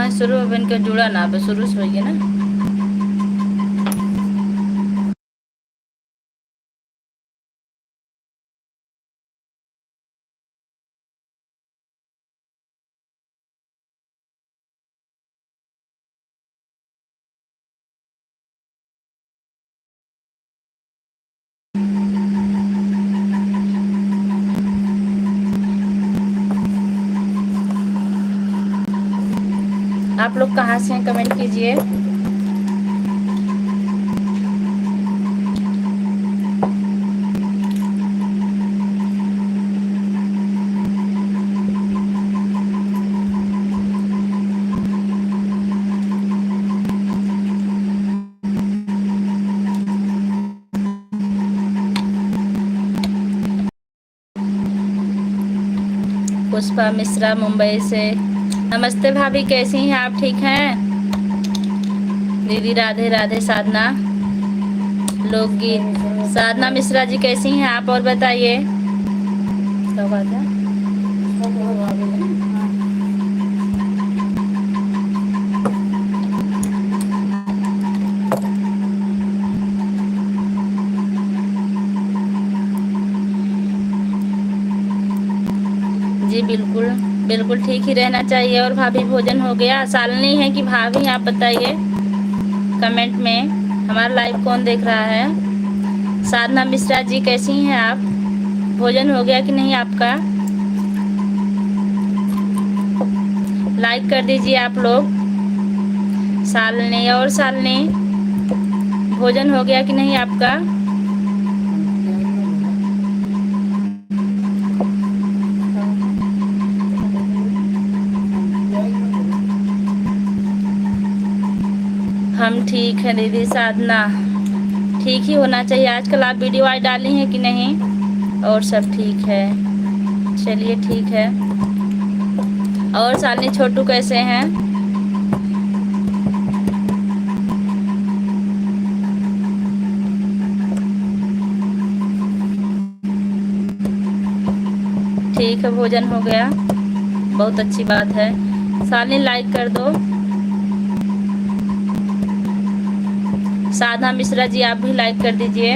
ना शुरू बन के जुड़ा ना पे शुरू से होइए ना। आप लोग कहाँ से हैं कमेंट कीजिए। पुष्पा मिश्रा मुंबई से। नमस्ते भाभी, कैसी हैं आप? ठीक हैं दीदी? राधे राधे। साधना लोकगीत। साधना मिश्रा जी कैसी हैं आप? और बताइए क्या बात है। जी बिल्कुल बिल्कुल ठीक ही रहना चाहिए। और भाभी भोजन हो गया? सालनी है कि भाभी? आप बताइए कमेंट में। हमारा लाइव कौन देख रहा है? साधना मिश्रा जी कैसी हैं आप? भोजन हो गया कि नहीं आपका? लाइक कर दीजिए आप लोग। सालनी और सालनी, भोजन हो गया कि नहीं आपका? हम ठीक है दीदी। साधना ठीक ही होना चाहिए। आजकल आप वीडियो आज डाली हैं कि नहीं? और सब ठीक है, चलिए ठीक है। और सालनी छोटू कैसे हैं? ठीक है, भोजन हो गया, बहुत अच्छी बात है। सालनी लाइक कर दो। साधना मिश्रा जी आप भी लाइक कर दीजिए।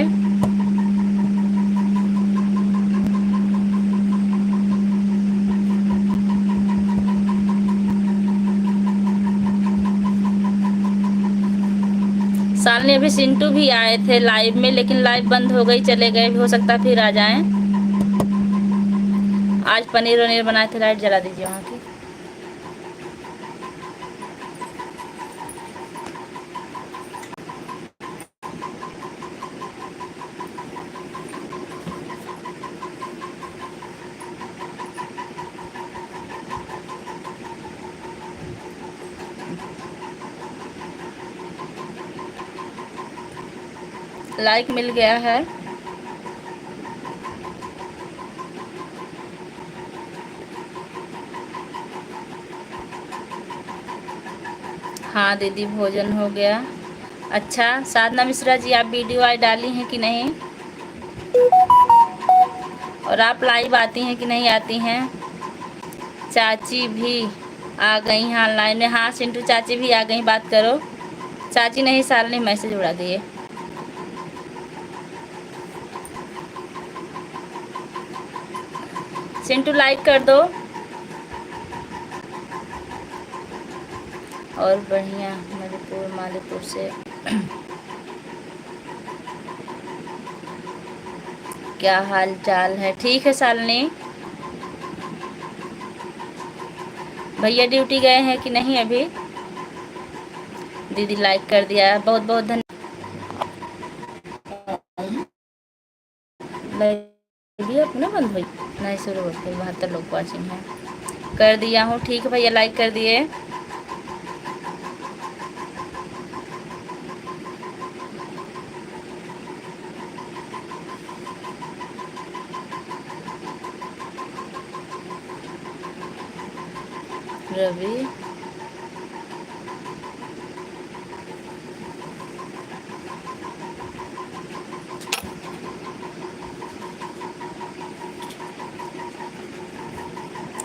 सालनी अभी सिंटू भी आए थे लाइव में, लेकिन लाइव बंद हो गई, चले गए। हो सकता है फिर आ जाएं। आज पनीर वनीर बनाए थे। लाइट जला दीजिए वहाँ की। लाइक मिल गया है। हाँ दीदी भोजन हो गया। अच्छा साधना मिश्रा जी आप वीडियो आज डाली हैं कि नहीं? और आप लाइव आती हैं कि नहीं आती हैं? चाची भी आ गई हाँ लाइन में। हाँ सिंटू चाची भी आ गई, बात करो। चाची नहीं, साल ने मैसेज उड़ा दिए। सिंटू लाइक कर दो। और बढ़िया, मणिपुर मालीपुर से। क्या हाल चाल है? ठीक है सालनी। भैया ड्यूटी गए हैं कि नहीं अभी? दीदी लाइक कर दिया, बहुत बहुत धन्यवाद। अपना बंद हुई नहीं, शुरू हो गई। 72 लोग वॉचिंग है। कर दिया हूँ, ठीक है भैया लाइक कर दिए। रवि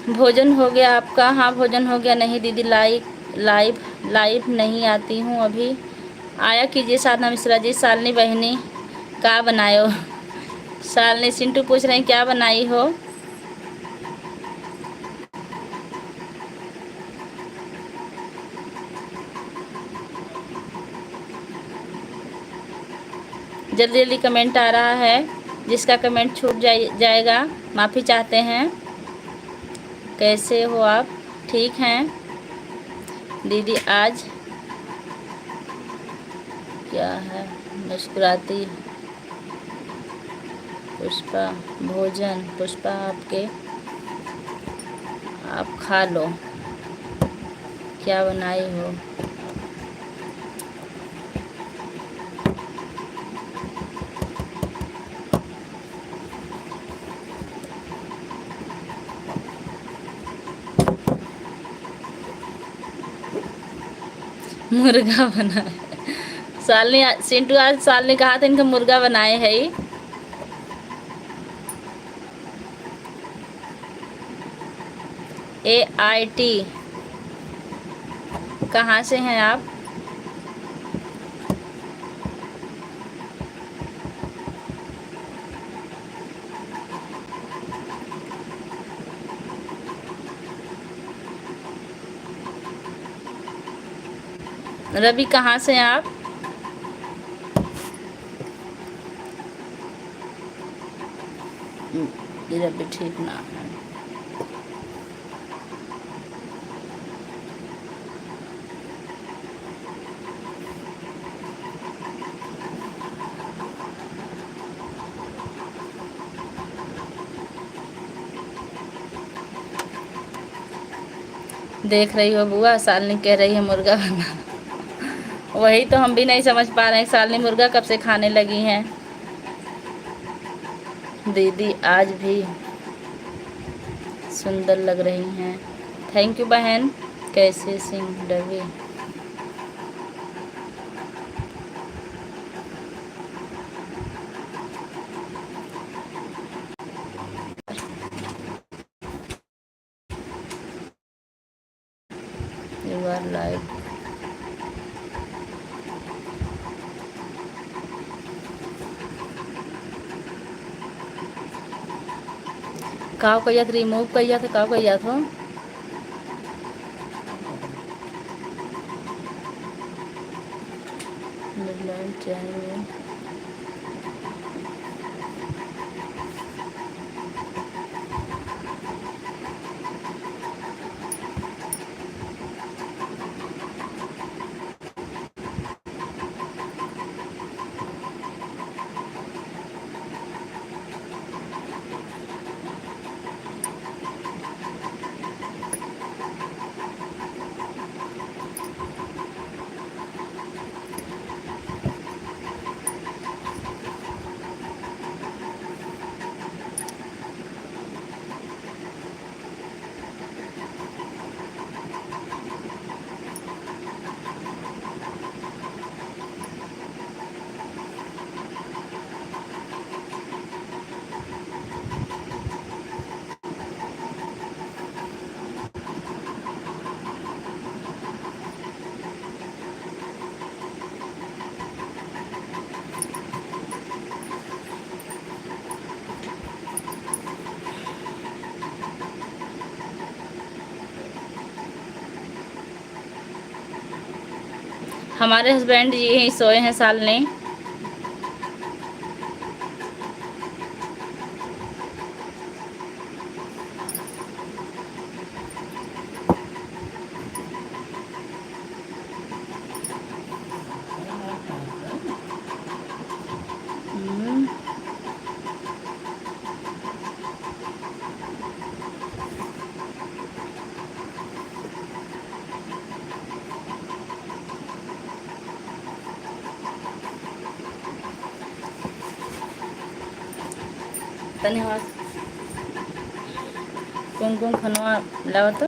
भोजन हो गया आपका? हाँ भोजन हो गया। नहीं दीदी लाइक लाइव लाइव नहीं आती हूँ अभी। आया कीजिए साधना मिश्रा जी। शालिनी बहनी क्या बनाए हो? शालिनी सिंटू पूछ रहे हैं क्या बनाई हो? जल्दी जल्दी कमेंट आ रहा है, जिसका कमेंट छूट जाएगा माफ़ी चाहते हैं। कैसे हो आप? ठीक हैं दीदी। आज क्या है मुस्कुराती पुष्पा? भोजन पुष्पा आपके, आप खा लो। क्या बनाई हो? मुर्गा बना है। सालनी सिंटू आज सालनी कहा था इनका मुर्गा बनाए है ही। AIT कहाँ से हैं आप? रवि कहाँ से हैं आप? रवि ठीक ना है। देख रही हो बुआ, सालनी कह रही है मुर्गा बना। वही तो हम भी नहीं समझ पा रहे हैं, सालनी मुर्गा कब से खाने लगी हैं। दीदी आज भी सुंदर लग रही हैं। थैंक यू बहन। कैसे Singh Ravi? You are live. काव कहिया रिमूव कहिया था, काव कहिया था। मिडनाइट चैनल हमारे हस्बैंड जी यहीं सोए हैं सालनी। धन्यवाद। कुमकुम खनवा लाओ तो।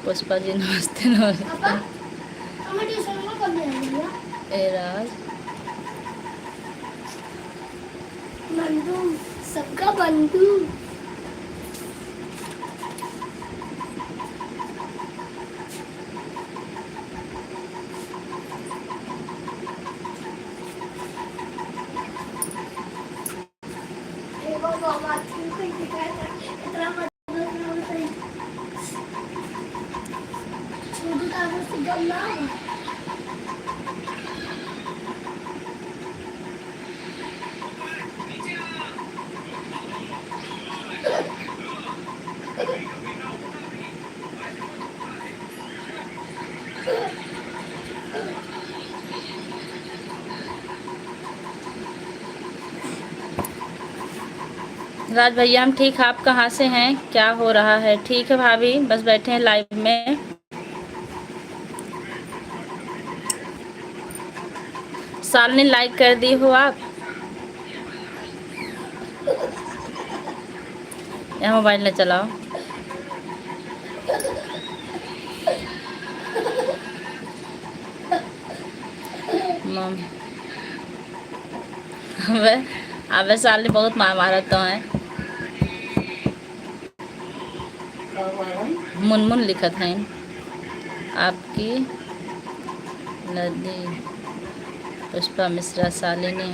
पुष्पा जी नमस्ते नमस्ते। ए राज बंधु, सबका बंधु। राज भैया हम ठीक, आप कहाँ से हैं, क्या हो रहा है? ठीक है भाभी, बस बैठे हैं लाइव में। सालनी लाइक कर दी हो आप? यहाँ मोबाइल न चलाओ। मम अबे सालनी बहुत मार मारत तो है। मुनमुन लिखत है आपकी नदी। पुष्पा मिश्रा सालिनी।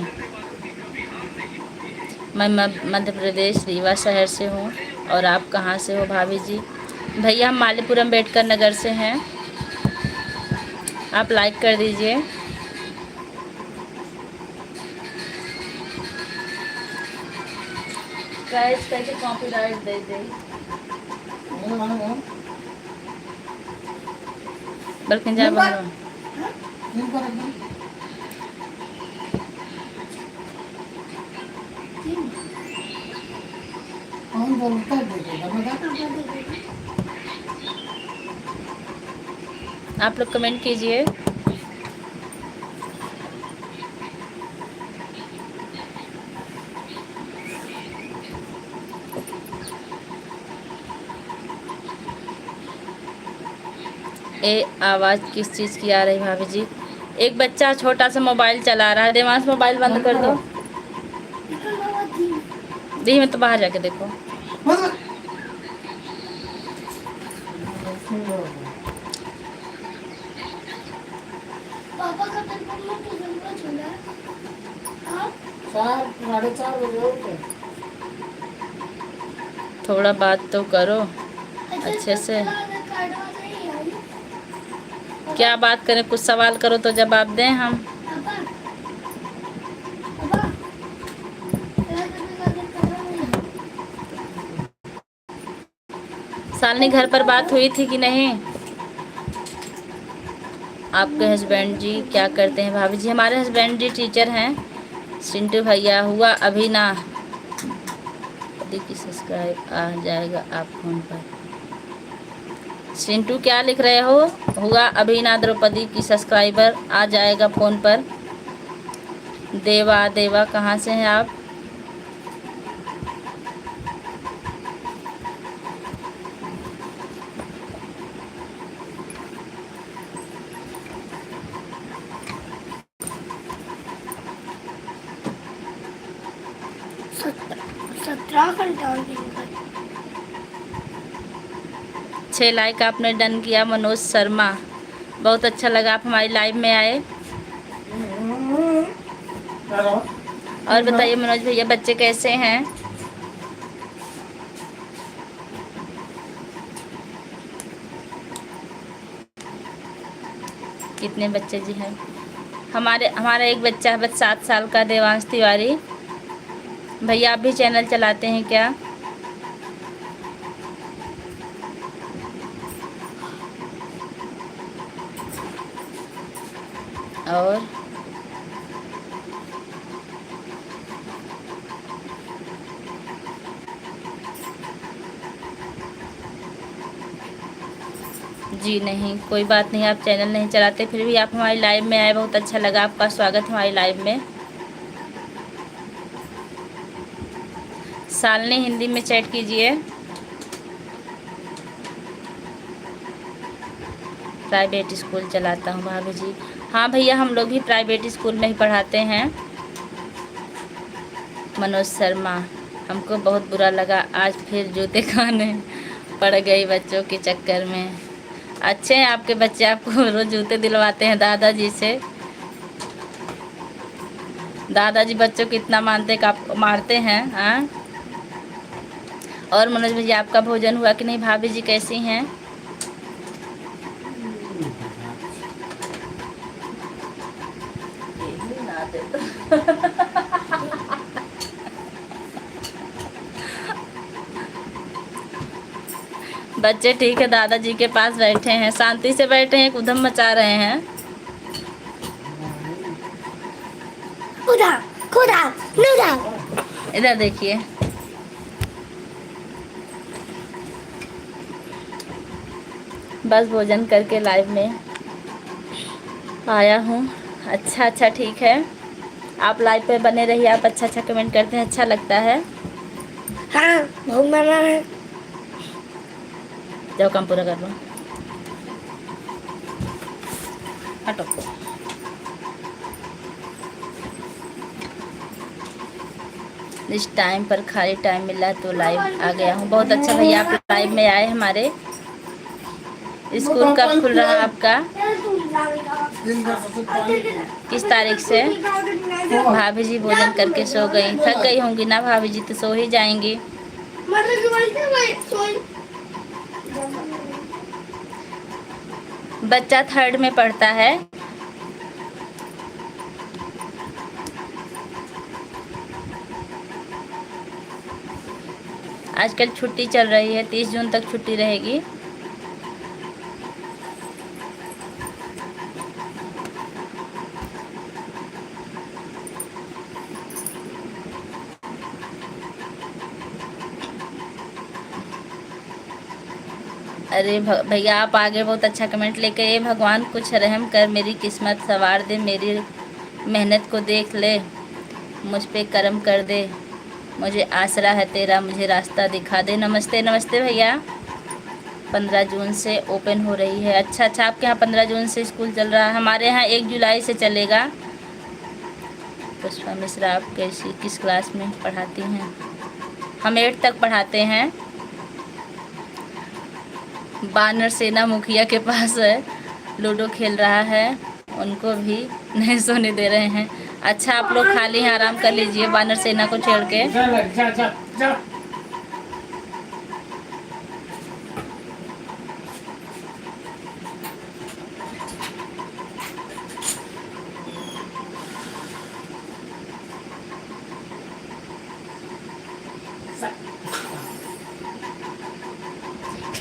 मैं मध्य प्रदेश रीवा शहर से हूँ। और आप कहाँ से हो भाभी जी? भैया हम मालीपुर अम्बेडकर नगर से हैं। आप लाइक कर दीजिए। प्राइस करके कॉपीराइट दे दे। बल्कि जा बनो आप लोग कमेंट कीजिए। ए आवाज़ किस चीज़ की आ रही भाभी जी? एक बच्चा छोटा सा मोबाइल चला रहा है। देवांश मोबाइल बंद कर दो। दी में तो बाहर जाके देखो। पापा का टेलीफोन में ट्यूशन का छोड़ा है। 4 साढ़े 4 बजे उठे। थोड़ा बात तो करो अच्छे से। क्या बात करें, कुछ सवाल करो तो जवाब दें हम। सालनी घर पर बात हुई थी कि नहीं? आपके हस्बैंड जी क्या करते हैं भाभी जी? हमारे हस्बैंड जी टीचर हैं। सिंटू भैया हुआ अभी ना की सब्सक्राइब आ जाएगा आप फोन पर। सिंटू क्या लिख रहे हो? हुआ अभी ना द्रौपदी की सब्सक्राइबर आ जाएगा फ़ोन पर। देवा देवा कहाँ से हैं आप? घंटा 6 लाइक आपने डन किया। मनोज शर्मा, बहुत अच्छा लगा आप हमारी लाइव में आए। और बताइए मनोज भैया, बच्चे कैसे हैं? कितने बच्चे जी हैं? हमारा एक बच्चा है बस 7 साल का, देवांश तिवारी। भैया आप भी चैनल चलाते हैं क्या? और जी नहीं, कोई बात नहीं, आप चैनल नहीं चलाते फिर भी आप हमारी लाइव में आए, बहुत अच्छा लगा। आपका स्वागत हमारी लाइव में। सालनी हिंदी में चैट कीजिए। प्राइवेट स्कूल चलाता हूँ भाभी जी। हाँ भैया, हम लोग भी प्राइवेट स्कूल में ही पढ़ाते हैं। मनोज शर्मा, हमको बहुत बुरा लगा, आज फिर जूते खाने पड़ गई बच्चों के चक्कर में। अच्छे हैं आपके बच्चे, आपको रोज जूते दिलवाते हैं दादाजी से। दादाजी बच्चों को इतना मानते कि आप मारते हैं। हाँ, और मनोज भैया आपका भोजन हुआ कि नहीं? भाभी जी कैसी हैं? बच्चे ठीक है, दादाजी के पास बैठे हैं, शांति से बैठे हैं, उधम मचा रहे हैं। खुदा खुदा खुदा। इधर देखिए, बस भोजन करके लाइव में आया हूँ। अच्छा अच्छा, ठीक है, आप लाइव पे बने रहिए, आप अच्छा अच्छा कमेंट करते हैं, अच्छा लगता है। हाँ, बहुत मना है। जाओ काम पूरा कर लो, हटो। इस टाइम पर खाली टाइम मिला तो लाइव आ गया हूँ। बहुत अच्छा भैया, आप लाइव में आए हमारे। स्कूल कब खुल रहा है आपका? किस तारीख से? भाभी जी भोजन करके सो गई, थक गई होंगी ना भाभी जी, तो सो ही जाएंगी। बच्चा 3rd में पढ़ता है। आजकल छुट्टी चल रही है, 30 जून तक छुट्टी रहेगी। अरे भैया आप आगे, बहुत अच्छा कमेंट लेके। ये भगवान कुछ रहम कर, मेरी किस्मत संवार दे, मेरी मेहनत को देख ले, मुझ पे करम कर दे, मुझे आसरा है तेरा, मुझे रास्ता दिखा दे। नमस्ते नमस्ते भैया। 15 जून से ओपन हो रही है। अच्छा अच्छा, आपके यहाँ 15 जून से स्कूल चल रहा है, हमारे यहाँ 1 जुलाई से चलेगा। पुष्पा मिश्रा, आप कैसी किस क्लास में पढ़ाती हैं? हम 8 तक पढ़ाते हैं। बानर सेना मुखिया के पास है, लूडो खेल रहा है, उनको भी नहीं सोने दे रहे हैं। अच्छा, आप लोग खाली हैं, आराम कर लीजिए बानर सेना को छेड़ के।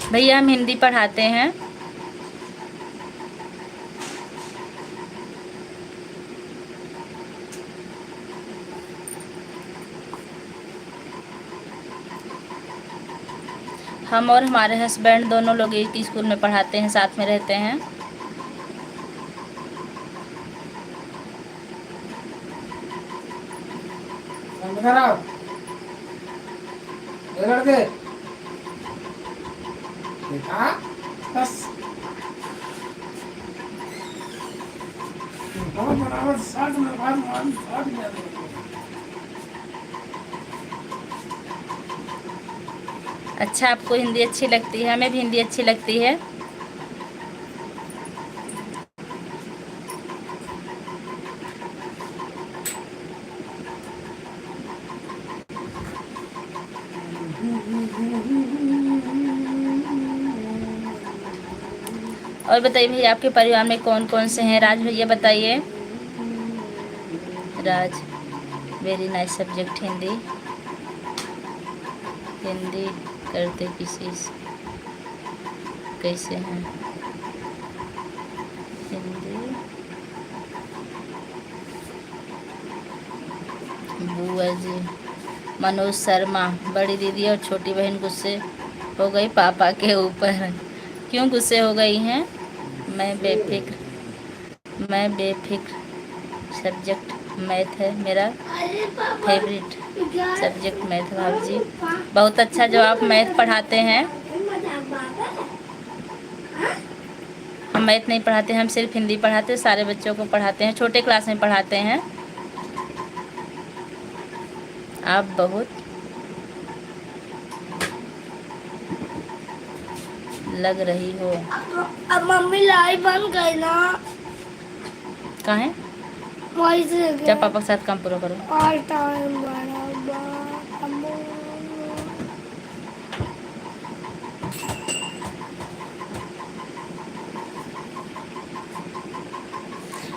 भैया हम हिंदी पढ़ाते हैं। हम और हमारे हस्बैंड दोनों लोग एक ही स्कूल में पढ़ाते हैं, साथ में रहते हैं। अच्छा, आपको हिंदी अच्छी लगती है? हमें भी हिंदी अच्छी लगती है। और बताइए भैया, आपके परिवार में कौन कौन से हैं? राज भैया बताइए। Raj, very nice subject Hindi. Hindi करते किसी कैसे हैं? हिंदी बुआ जी। मनोज शर्मा, बड़ी दीदी और छोटी बहन गुस्से हो गई पापा के ऊपर। क्यों गुस्से हो गई हैं? मैं बेफिक्र। सब्जेक्ट मैथ है मेरा फेवरेट सब्जेक्ट, मैथ। भाभी जी बहुत अच्छा, जो आप मैथ पढ़ाते हैं। मैथ नहीं पढ़ाते, हम सिर्फ हिंदी पढ़ाते हैं, सारे बच्चों को पढ़ाते हैं, छोटे क्लास में पढ़ाते हैं। आप बहुत लग रही हो। अब मम्मी लाइट बंद कर ना। कहाँ है? वही से जब पापा के साथ काम पूरा करो। और टाइम बराबर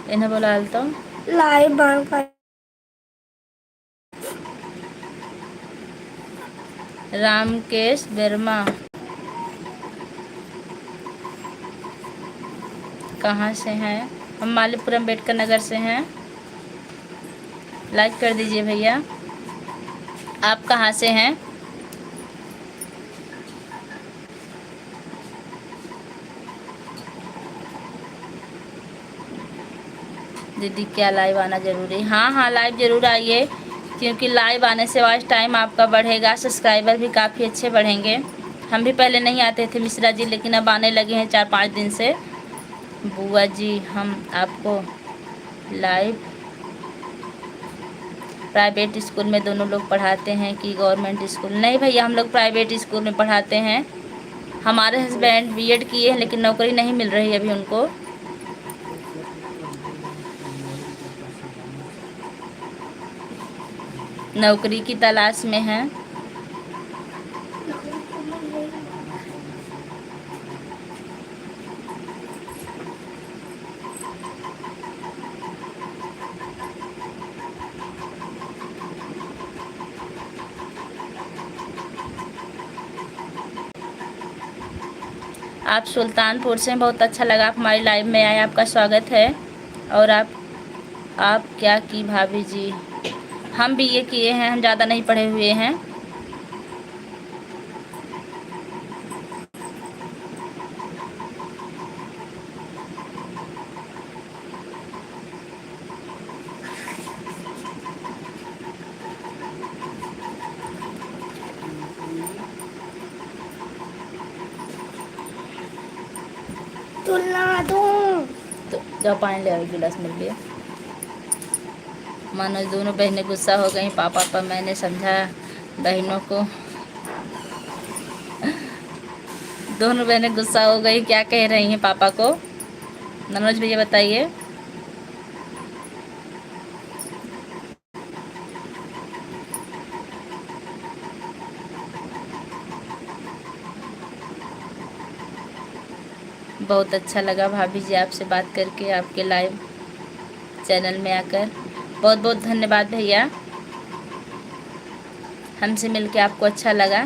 इन्हें बोला तो लाइट बंद कर। रामकेश वर्मा कहाँ से हैं? हम मालीपुरम अम्बेडकर नगर से हैं। लाइक कर दीजिए भैया। आप कहाँ से हैं? दीदी क्या लाइव आना ज़रूरी? हाँ हाँ, लाइव ज़रूर आइए, क्योंकि लाइव आने से वॉच टाइम आपका बढ़ेगा, सब्सक्राइबर भी काफ़ी अच्छे बढ़ेंगे। हम भी पहले नहीं आते थे मिश्रा जी, लेकिन अब आने लगे हैं 4-5 दिन से। बुआ जी हम आपको लाइव प्राइवेट स्कूल में दोनों लोग पढ़ाते हैं कि गवर्नमेंट स्कूल? नहीं भैया, हम लोग प्राइवेट स्कूल में पढ़ाते हैं। हमारे हस्बैंड बीएड किए हैं, लेकिन नौकरी नहीं मिल रही अभी उनको। नौकरी की तलाश में हैं। आप सुल्तानपुर से, बहुत अच्छा लगा आप हमारी लाइव में आए, आपका स्वागत है। और आप क्या की भाभी जी? हम भी ये किए हैं, हम ज़्यादा नहीं पढ़े हुए हैं। तुलना दो तो जब पानी ले आओ गिलास मिल लिया। मनोज दोनों बहनें गुस्सा हो गई पापा पर, मैंने समझा बहनों को। दोनों बहनें गुस्सा हो गई, क्या कह रही हैं पापा को? मनोज भैया बताइए। बहुत अच्छा लगा भाभी जी आपसे बात करके, आपके लाइव चैनल में आकर। बहुत बहुत धन्यवाद भैया, हमसे मिलके आपको अच्छा लगा।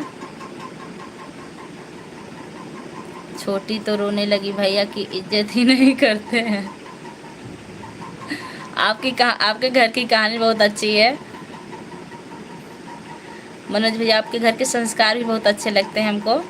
छोटी तो रोने लगी, भैया की इज्जत ही नहीं करते हैं। आपके घर की कहानी बहुत अच्छी है मनोज भैया, आपके घर के संस्कार भी बहुत अच्छे लगते हैं हमको।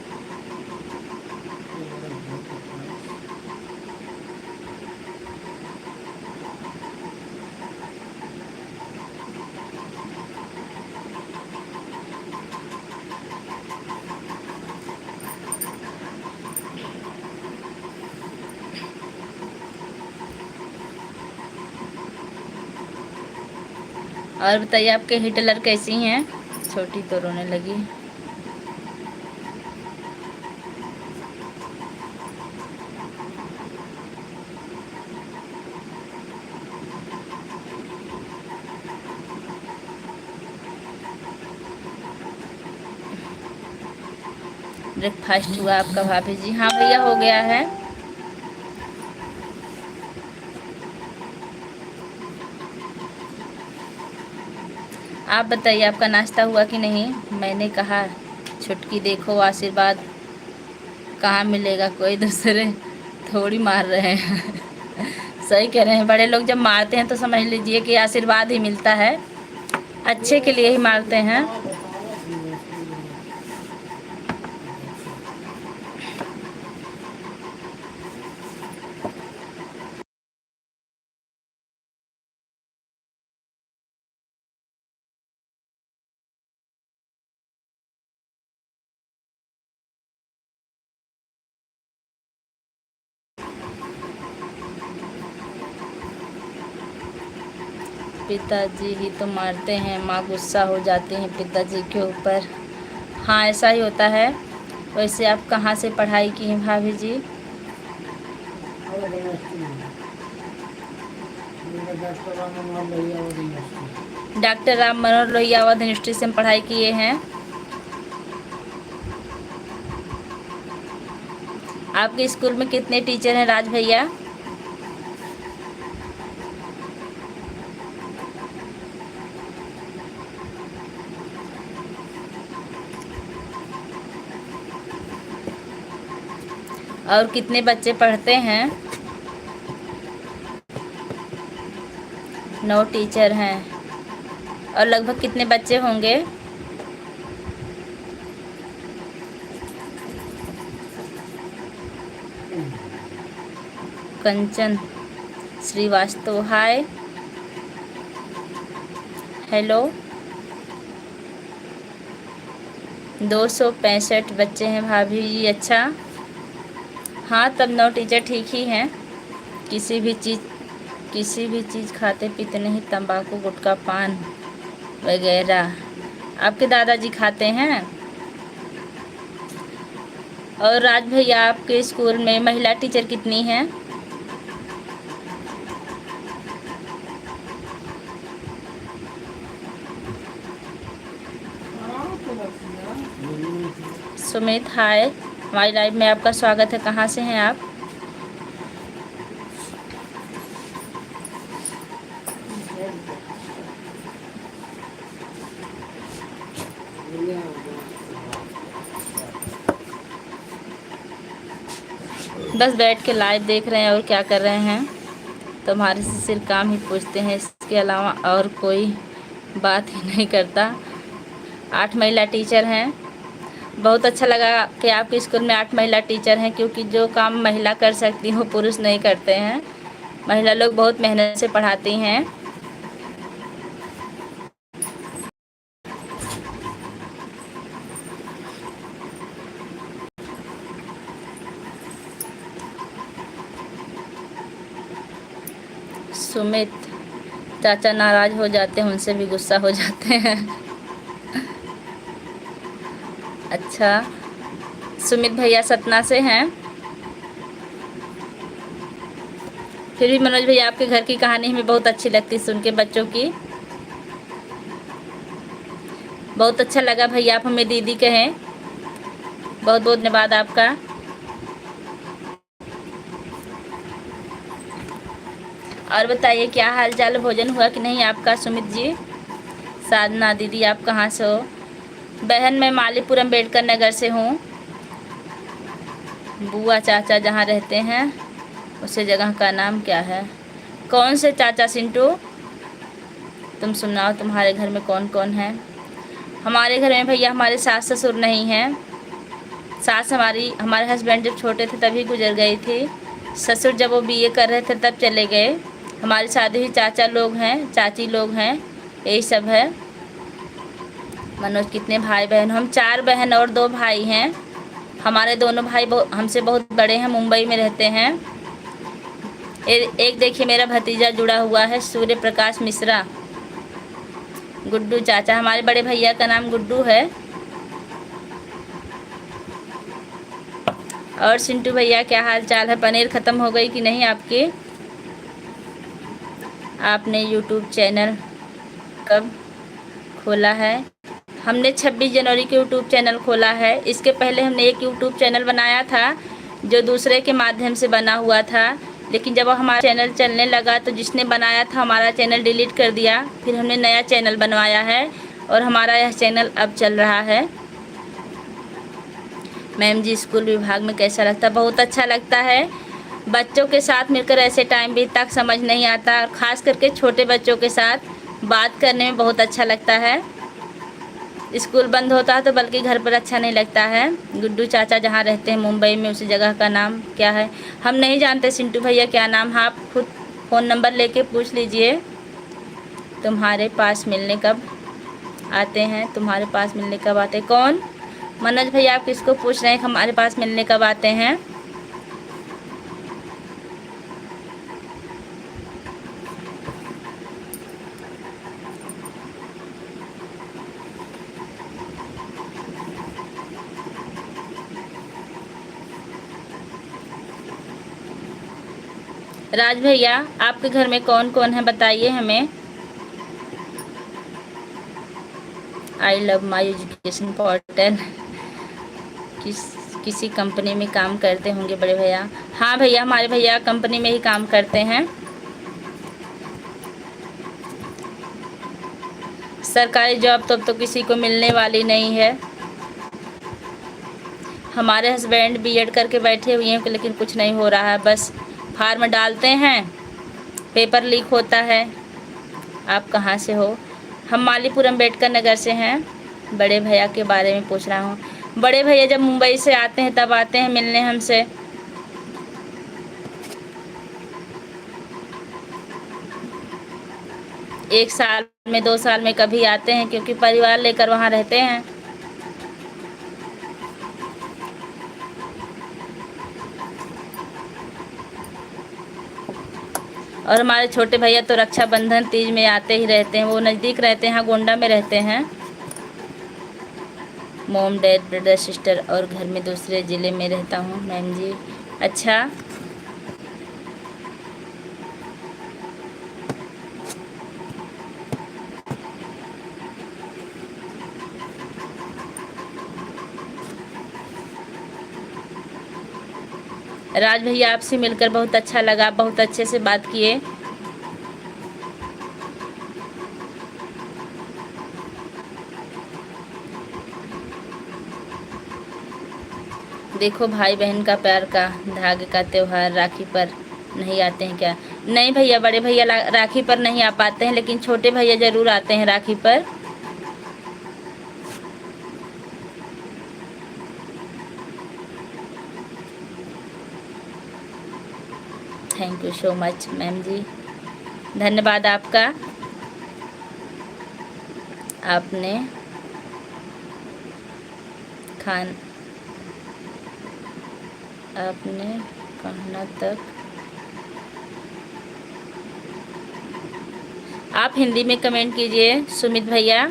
और बताइए आपके हिटलर कैसी हैं? छोटी तो रोने लगी। ब्रेकफास्ट हुआ आपका भाभी जी? हाँ भैया हो गया है। आप बताइए आपका नाश्ता हुआ कि नहीं? मैंने कहा छुटकी देखो आशीर्वाद कहाँ मिलेगा, कोई दूसरे थोड़ी मार रहे हैं। सही कह रहे हैं, बड़े लोग जब मारते हैं तो समझ लीजिए कि आशीर्वाद ही मिलता है, अच्छे के लिए ही मारते हैं। पिताजी ही तो मारते हैं, माँ गुस्सा हो जाती हैं पिताजी के ऊपर। हाँ, ऐसा ही होता है। वैसे आप कहाँ से पढ़ाई की हैं भाभी जी? डॉक्टर राम मनोहर लोहिया अवध यूनिवर्सिटी से हम पढ़ाई किए हैं। आपके स्कूल में कितने टीचर हैं राज भैया? और कितने बच्चे पढ़ते हैं? 9 टीचर हैं। और लगभग कितने बच्चे होंगे? कंचन श्रीवास्तव, हाय, हेलो। 265 बच्चे हैं भाभी जी, अच्छा। हाँ, तब 9 टीचर ठीक ही हैं। किसी भी चीज़ खाते पीते नहीं, तंबाकू गुटखा पान वगैरह। आपके दादाजी खाते हैं? और राज भैया, आपके स्कूल में महिला टीचर कितनी हैं? सुमित, हाय, हमारी लाइव में आपका स्वागत है। कहाँ से हैं आप? बस बैठ के लाइव देख रहे हैं और क्या कर रहे हैं, तो हमारे से सिर्फ काम ही पूछते हैं, इसके अलावा और कोई बात ही नहीं करता। 8 महिला टीचर हैं। बहुत अच्छा लगा कि आपके स्कूल में 8 महिला टीचर हैं, क्योंकि जो काम महिला कर सकती हैं वो पुरुष नहीं करते हैं। महिला लोग बहुत मेहनत से पढ़ाती हैं। सुमित, चाचा नाराज हो जाते हैं, उनसे भी गुस्सा हो जाते हैं। अच्छा, सुमित भैया सतना से हैं। फिर भी मनोज भैया, आपके घर की कहानी हमें बहुत अच्छी लगती सुन के, बच्चों की। बहुत अच्छा लगा भैया, आप हमें दीदी कहें। बहुत बहुत धन्यवाद आपका। और बताइए, क्या हाल चाल, भोजन हुआ कि नहीं आपका सुमित जी? साधना दीदी, आप कहाँ से हो? बहन, मैं मालीपुरम अम्बेडकर नगर से हूँ। बुआ चाचा जहाँ रहते हैं उस जगह का नाम क्या है? कौन से चाचा सिंटू? तुम सुनाओ, तुम्हारे घर में कौन कौन है? हमारे घर में भैया हमारे सास ससुर नहीं हैं। सास हमारे हस्बैंड जब छोटे थे तभी गुजर गई थी। ससुर जब वो बीए कर रहे थे तब चले गए। हमारी शादी हुई, चाचा लोग हैं, चाची लोग हैं, यही सब है। मनोज, कितने भाई बहन? हम 4 बहन और 2 भाई हैं। हमारे दोनों भाई हमसे बहुत बड़े हैं, मुंबई में रहते हैं। एक देखिए मेरा भतीजा जुड़ा हुआ है, सूर्य प्रकाश मिश्रा। गुड्डू चाचा, हमारे बड़े भैया का नाम गुड्डू है। और सिंटू भैया, क्या हाल चाल है? पनीर ख़त्म हो गई कि नहीं आपकी? आपने यूट्यूब चैनल कब खोला है? हमने 26 जनवरी को यूट्यूब चैनल खोला है। इसके पहले हमने एक यूट्यूब चैनल बनाया था जो दूसरे के माध्यम से बना हुआ था, लेकिन जब हमारा चैनल चलने लगा तो जिसने बनाया था हमारा चैनल डिलीट कर दिया। फिर हमने नया चैनल बनवाया है और हमारा यह चैनल अब चल रहा है। मैम जी, स्कूल विभाग में कैसा लगता? बहुत अच्छा लगता है। बच्चों के साथ मिलकर ऐसे टाइम बीतता समझ नहीं आता, और ख़ास करके छोटे बच्चों के साथ बात करने में बहुत अच्छा लगता है। स्कूल बंद होता है तो बल्कि घर पर अच्छा नहीं लगता है। गुड्डू चाचा जहाँ रहते हैं मुंबई में, उसी जगह का नाम क्या है? हम नहीं जानते सिंटू भैया क्या नाम है। आप खुद फ़ोन नंबर लेके पूछ लीजिए। तुम्हारे पास मिलने कब आते हैं? तुम्हारे पास मिलने कब आते हैं? कौन? मनोज भैया, आप किसको पूछ रहे हैं हमारे पास मिलने कब आते हैं? राज भैया आपके घर में कौन कौन है बताइए हमें। I love my education portal. किसी कंपनी में काम करते होंगे बड़े भैया। हाँ भैया, हमारे भैया कंपनी में ही काम करते हैं। सरकारी जॉब तो किसी को मिलने वाली नहीं है। हमारे हस्बैंड बीएड करके बैठे हुए हैं लेकिन कुछ नहीं हो रहा है, बस फार्म डालते हैं, पेपर लीक होता है। आप कहाँ से हो? हम मालीपुर अम्बेडकर नगर से हैं। बड़े भैया के बारे में पूछ रहा हूँ। बड़े भैया जब मुंबई से आते हैं तब आते हैं मिलने हमसे। एक साल में 2 साल में कभी आते हैं क्योंकि परिवार लेकर वहाँ रहते हैं। और हमारे छोटे भैया तो रक्षाबंधन तीज में आते ही रहते हैं, वो नज़दीक रहते हैं, यहाँ गोंडा में रहते हैं। मॉम डैड ब्रदर सिस्टर और घर में दूसरे ज़िले में रहता हूँ मैम जी। अच्छा, राज भैया आपसे मिलकर बहुत अच्छा लगा, बहुत अच्छे से बात किए। देखो भाई बहन का प्यार का धागे का त्योहार राखी पर नहीं आते हैं क्या? नहीं भैया, बड़े भैया राखी पर नहीं आ पाते हैं लेकिन छोटे भैया ज़रूर आते हैं राखी पर। Thank you so much ma'am जी, धन्यवाद आपका। आपने कहना तक आप हिंदी में कमेंट कीजिए सुमित भैया।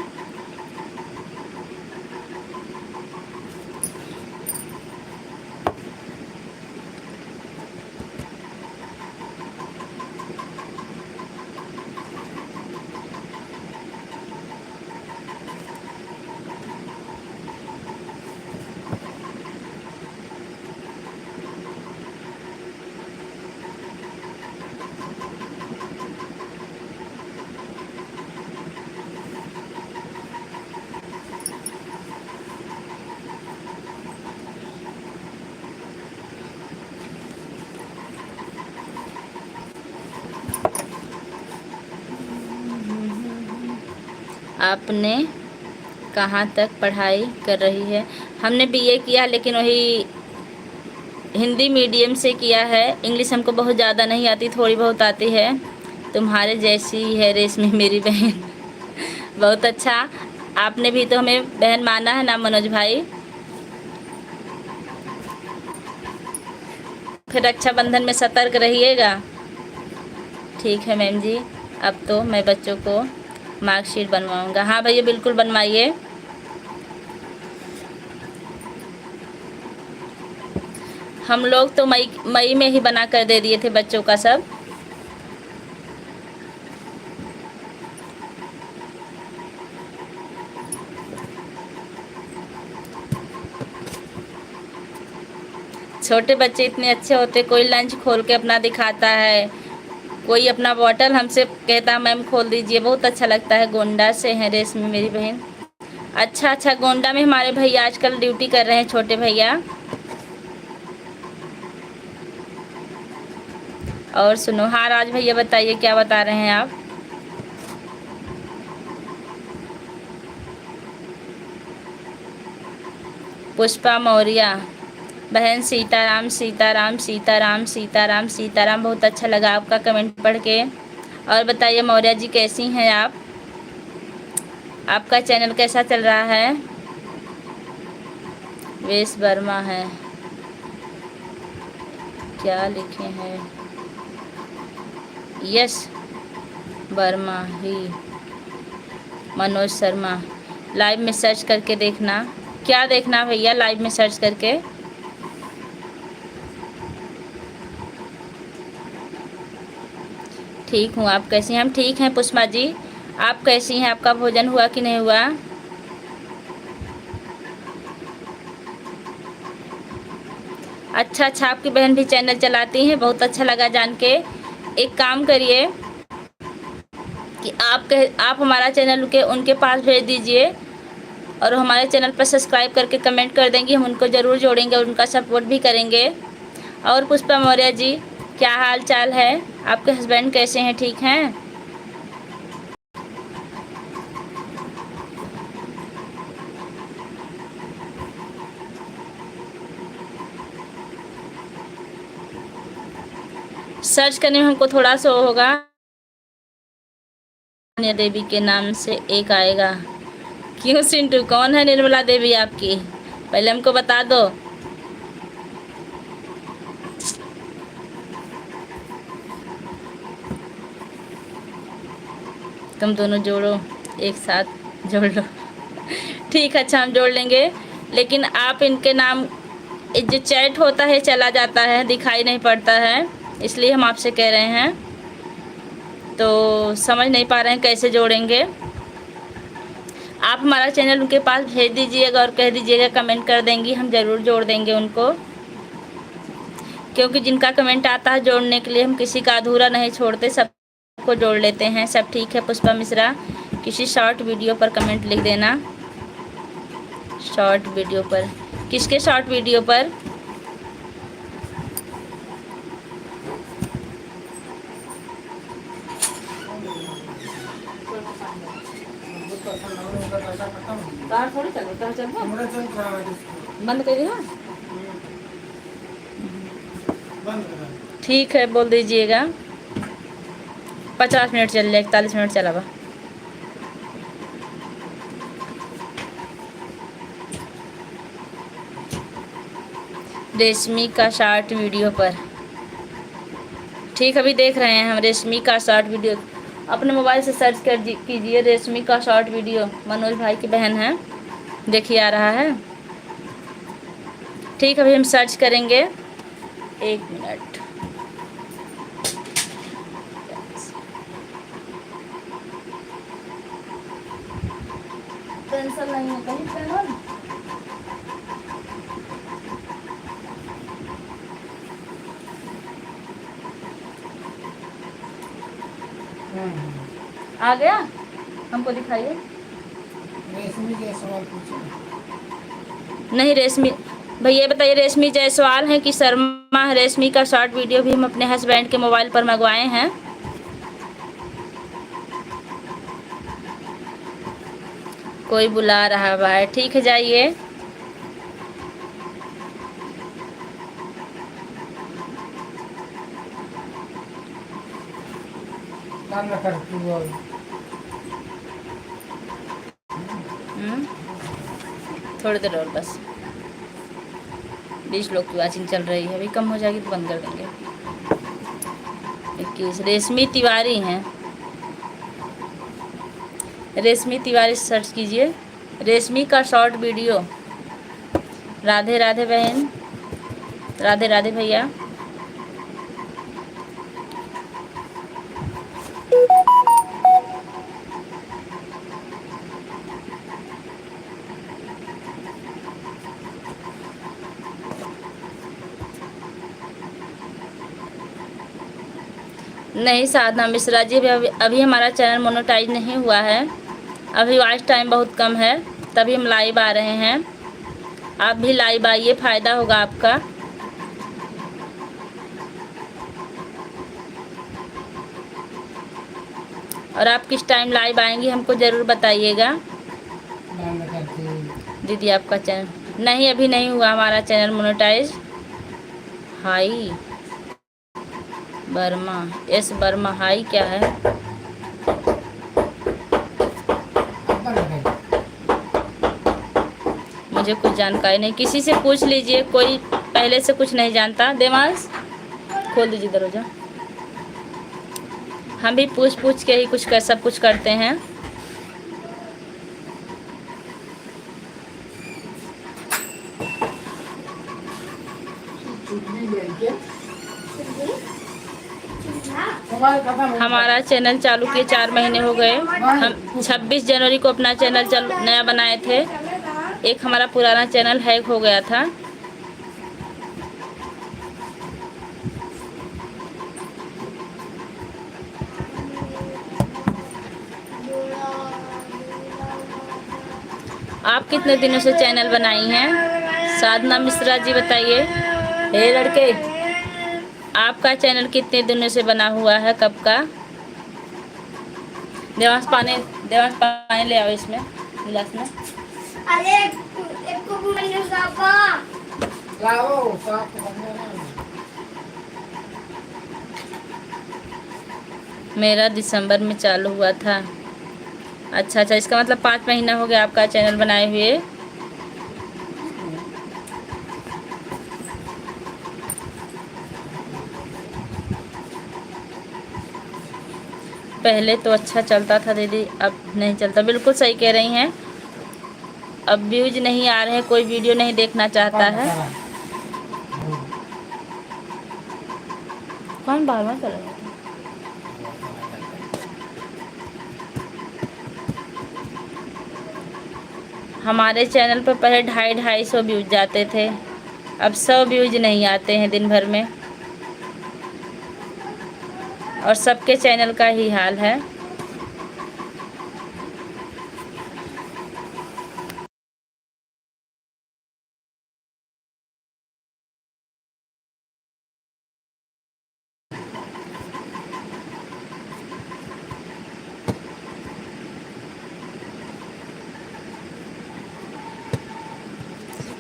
आपने कहाँ तक पढ़ाई कर रही है? हमने बीए किया लेकिन वही हिंदी मीडियम से किया है। इंग्लिश हमको बहुत ज़्यादा नहीं आती, थोड़ी बहुत आती है। तुम्हारे जैसी है रेशमी मेरी बहन। बहुत अच्छा, आपने भी तो हमें बहन माना है ना मनोज भाई। फिर रक्षाबंधन में सतर्क रहिएगा। ठीक है मैम जी, अब तो मैं बच्चों को मार्कशीट बनवाऊंगा। हाँ भैया बिल्कुल बनवाइए। हम लोग तो मई में ही बना कर दे दिए थे बच्चों का सब। छोटे बच्चे इतने अच्छे होते, कोई लंच खोल के अपना दिखाता है, कोई अपना बॉटल हमसे कहता मैम खोल दीजिए, बहुत अच्छा लगता है। गोंडा से हैं रेशमी मेरी बहन। अच्छा, गोंडा में हमारे भैया आजकल ड्यूटी कर रहे हैं, छोटे भैया। और सुनो, हाँ राज भैया बताइए क्या बता रहे हैं आप? पुष्पा मौर्य बहन, सीताराम सीताराम सीताराम सीताराम सीताराम। बहुत अच्छा लगा आपका कमेंट पढ़ के। और बताइए मौर्य जी कैसी हैं आप? आपका चैनल कैसा चल रहा है? वेश वर्मा है, क्या लिखे हैं? यश वर्मा ही। मनोज शर्मा, लाइव में सर्च करके देखना। क्या देखना भैया लाइव में सर्च करके? ठीक हूँ, आप कैसी हैं? हम ठीक हैं पुष्पा जी, आप कैसी हैं? आपका भोजन हुआ कि नहीं हुआ? अच्छा अच्छा, आपकी बहन भी चैनल चलाती हैं, बहुत अच्छा लगा जान के। एक काम करिए कि आप हमारा चैनल के उनके पास भेज दीजिए और हमारे चैनल पर सब्सक्राइब करके कमेंट कर देंगी, हम उनको ज़रूर जोड़ेंगे और उनका सपोर्ट भी करेंगे। और पुष्पा मौर्य जी, क्या हाल चाल है? आपके हस्बैंड कैसे हैं, ठीक हैं? सर्च करने में हमको थोड़ा सा होगा, निर्मला देवी के नाम से एक आएगा। क्यों सिंटू, कौन है निर्मला देवी आपकी? पहले हमको बता दो। तुम दोनों जोड़ो, एक साथ जोड़ लो। ठीक है, अच्छा हम जोड़ लेंगे, लेकिन आप इनके नाम, जो चैट होता है चला जाता है, दिखाई नहीं पड़ता है, इसलिए हम आपसे कह रहे हैं। तो समझ नहीं पा रहे हैं कैसे जोड़ेंगे। आप हमारा चैनल उनके पास भेज दीजिएगा और कह दीजिएगा कमेंट कर देंगी, हम ज़रूर जोड़ देंगे उनको, क्योंकि जिनका कमेंट आता है जोड़ने के लिए हम किसी का अधूरा नहीं छोड़ते, सबको जोड़ लेते हैं। सब ठीक है पुष्पा मिश्रा, किसी शॉर्ट वीडियो पर कमेंट लिख देना। शॉर्ट वीडियो पर, किसके शॉर्ट वीडियो पर? बंद कर दिया, ठीक है बोल दीजिएगा। 50 मिनट चल जाए, 41 मिनट चला हुआ। रेशमी का शॉर्ट वीडियो पर, ठीक अभी देख रहे हैं हम रेशमी का शॉर्ट वीडियो। अपने मोबाइल से सर्च कर कीजिए रेशमी का शॉर्ट वीडियो, मनोज भाई की बहन है, देखिए आ रहा है। ठीक अभी हम सर्च करेंगे, 1 मिनट। पेंसिल नहीं है कहीं पेन? आ गया, हमको दिखाइए। रेशमी जायसवाल पूछो। नहीं रेशमी भैया बताइए, रेशमी जायसवाल है कि शर्मा है? रेशमी का शॉर्ट वीडियो भी हम अपने हस्बैंड के मोबाइल पर मंगवाए हैं। कोई बुला रहा भाई, ठीक है जाइए। काम न करती वो। थोड़ी देर और बस, 20 लोग की वॉचिंग चल रही है, अभी कम हो जाएगी तो बंद कर देंगे। 21 रेशमी तिवारी हैं, रेशमी तिवारी सर्च कीजिए, रेशमी का शॉर्ट वीडियो। राधे राधे बहन, राधे राधे भैया। नहीं साधना मिश्रा जी, अभी हमारा चैनल मोनेटाइज नहीं हुआ है, अभी वॉच टाइम बहुत कम है, तभी हम लाइव आ रहे हैं। आप भी लाइव आइए, फ़ायदा होगा आपका। और आप किस टाइम लाइव आएंगी हमको ज़रूर बताइएगा। काम न करती। दीदी आपका चैनल नहीं, अभी नहीं हुआ हमारा channel monetise. Hi Verma, S Verma, hi क्या है? अपन न करती। मुझे कुछ जानकारी नहीं, किसी से पूछ लीजिए, कोई पहले से कुछ नहीं जानता। देवांश खोल दीजिए दरवाजा, हम भी पूछ पूछ के ही सब कुछ करते हैं। मोबाइल हमारा चैनल चालू किए 4 महीने हो गए। हम 26 जनवरी को अपना चैनल नया बनाए थे। एक हमारा पुराना चैनल हैक हो गया था। आप कितने दिनों से चैनल बनाई हैं? साधना मिश्रा जी बताइए। हे लड़के, आपका चैनल कितने दिनों से बना हुआ है, कब का? देवांश पानी ले आओ इसमें, गिलास में। अरे एक को मैंने साफा लाओ साफ करने ना। मेरा दिसंबर में चालू हुआ था। अच्छा, इसका मतलब 5 महीना हो गया आपका चैनल बनाए हुए। पहले तो अच्छा चलता था दीदी, अब नहीं चलता। बिल्कुल सही कह रही हैं। अब व्यूज नहीं आ रहे हैं, कोई वीडियो नहीं देखना चाहता है। कौन बार बार कर रहा है? हमारे चैनल पर पहले 250 व्यूज जाते थे, अब 100 व्यूज नहीं आते हैं दिन भर में। और सबके चैनल का ही हाल है।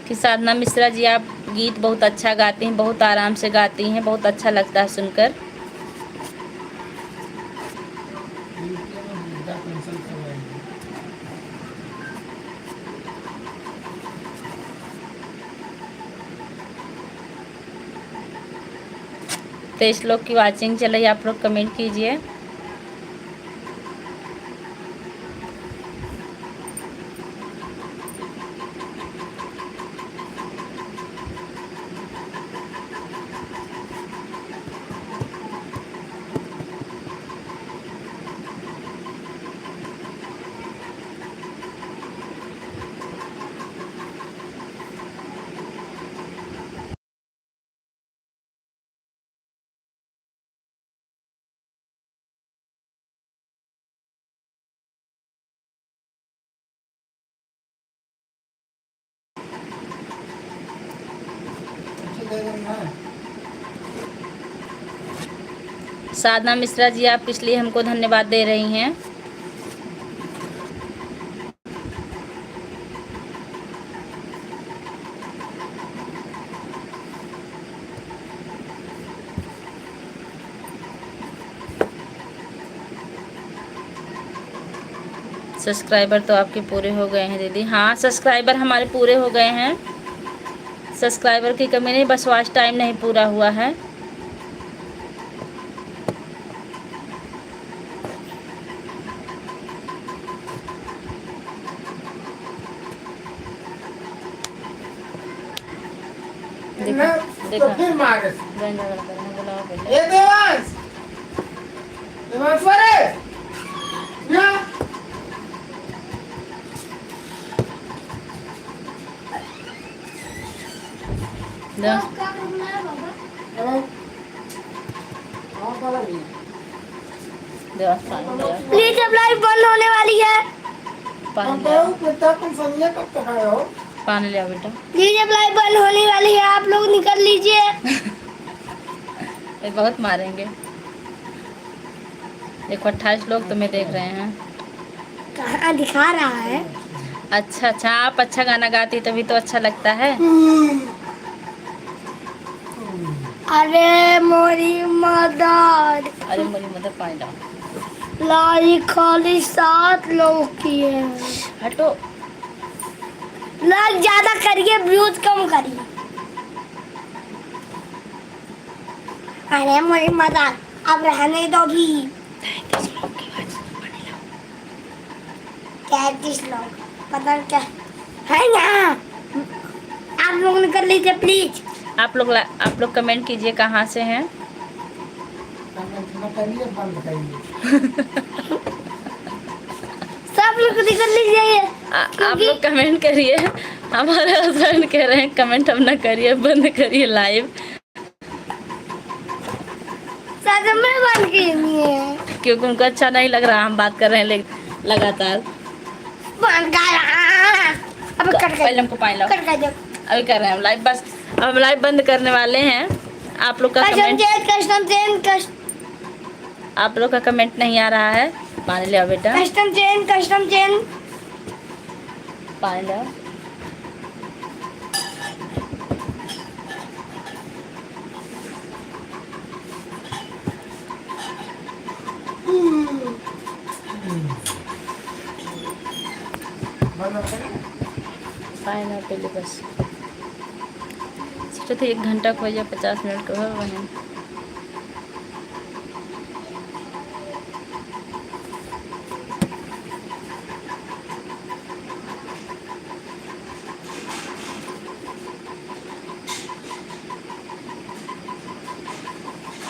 कि साधना मिश्रा जी, आप गीत बहुत अच्छा गाती हैं, बहुत आराम से गाती हैं, बहुत अच्छा लगता है सुनकर। तो इस लोग की वाचिंग चल रही है, आप लोग कमेंट कीजिए। साधना मिश्रा जी, आप इसलिए हमको धन्यवाद दे रही हैं। सब्सक्राइबर तो आपके पूरे हो गए हैं दीदी। हाँ, सब्सक्राइबर हमारे पूरे हो गए हैं। सब्सक्राइबर की कमी नहीं, बस वॉच टाइम नहीं पूरा हुआ है। तो फिर मारे ये देवांश वाले या क्या करना है बाबा? प्लीज अब लाइव बंद होने वाली है। पानी लिया बेटा। प्लीज अब लाइव बंद होने वाली है, आप लोग निकल लीजिए। ये बहुत मारेंगे। देखो 28 लोग तुम्हें देख रहे हैं। कहाँ दिखा रहा है? अच्छा, आप अच्छा गाना गाती तभी तो अच्छा लगता है। अरे मोरी मदद, अरे मेरी मदद, पानी डाल। लाई खाली 7 लोग की है। हटो। लाइक ज्यादा करिए, व्यूज कम करिए। अरे मोरी मदद, अब रहने दो भी। 33 लोग, पता नहीं क्या है ना। आप लोग निकल लीजिए प्लीज। आप लोग कमेंट कीजिए कहाँ से हैं। करिए बंद करिए। सब लोग कर लीजिए ये आप लोग कमेंट करिए। हमारे हस्बैंड कह रहे हैं कमेंट हम ना करिए, बंद करिए लाइव, सादा में बंद कीजिए। क्योंकि उनको अच्छा नहीं लग रहा हम बात कर रहे हैं लगातार। बंद कर। अब कट पहले कर हमको पानी लाओ। कट कर दो। अभी कर रहे हैं हम लाइव, बस अब लाइव बंद करने वाले हैं। आप लोग का custom comment, change custom change आप लोग का कमेंट नहीं आ रहा है। पानी ले आओ बेटा, कस्टम चेंज पानी ले आओ। बंद करिए। पानी लाओ पहले बस। सोचा था 1 घंटा को या 50 मिनट का हो वहीं।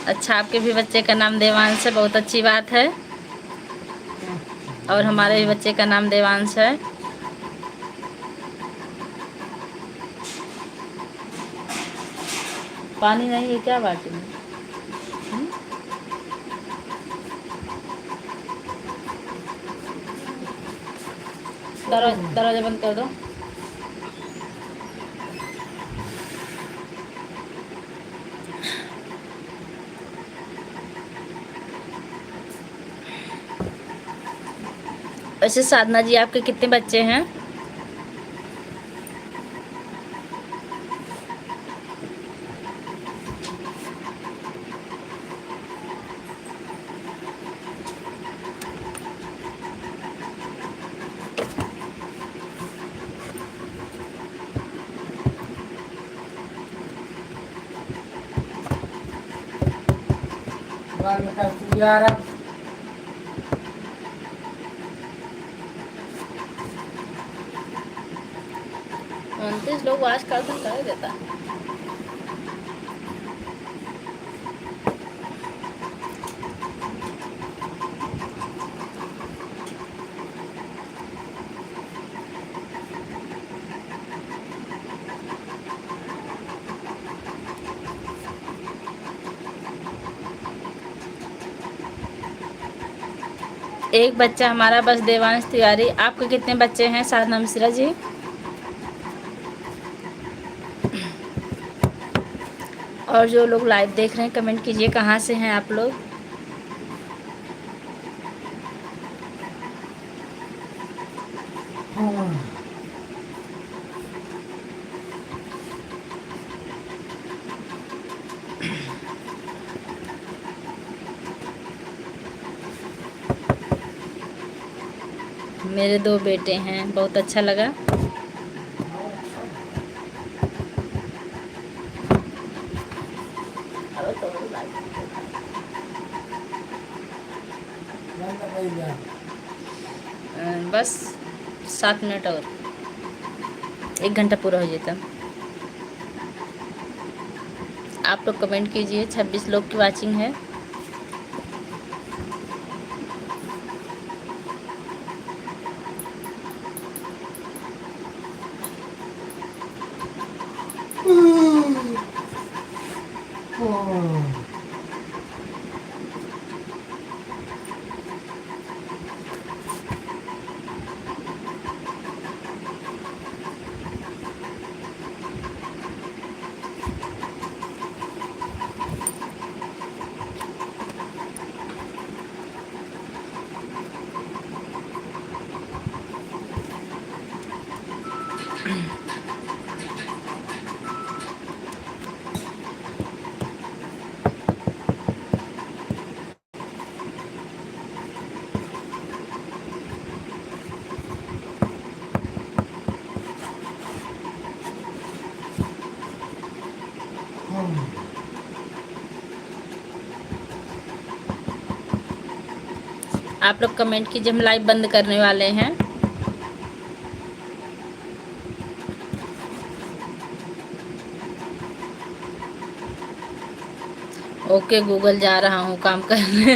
अच्छा, आपके भी बच्चे का नाम देवांश है, बहुत अच्छी बात है। और हमारे भी बच्चे का नाम देवांश है। पानी नहीं है क्या बाटी में? दरवाजा बंद कर दो। वैसे साधना जी, आपके कितने बच्चे हैं? बंद कर तू यार। 29 लोग आज कर देता। एक बच्चा हमारा बस, देवांश तिवारी। आपके कितने बच्चे हैं साधना मिश्रा जी? और जो लोग लाइव देख रहे हैं कमेंट कीजिए कहाँ से हैं आप लोग। मेरे 2 बेटे हैं, बहुत अच्छा लगा। बस 7 मिनट और, 1 घंटा पूरा हो जाता। आप लोग कमेंट कीजिए। 26 लोग की वाचिंग है। आप लोग कमेंट कीजिए, हम लाइव बंद करने वाले हैं। ओके गूगल जा रहा हूँ काम करने।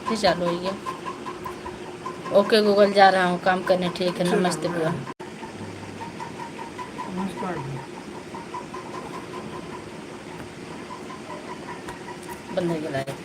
फिर चालू हो गया। ओके गूगल जा रहा हूँ काम करने, ठीक है, नमस्ते बुआ। नमस्कार। बंद हो गया लाइव।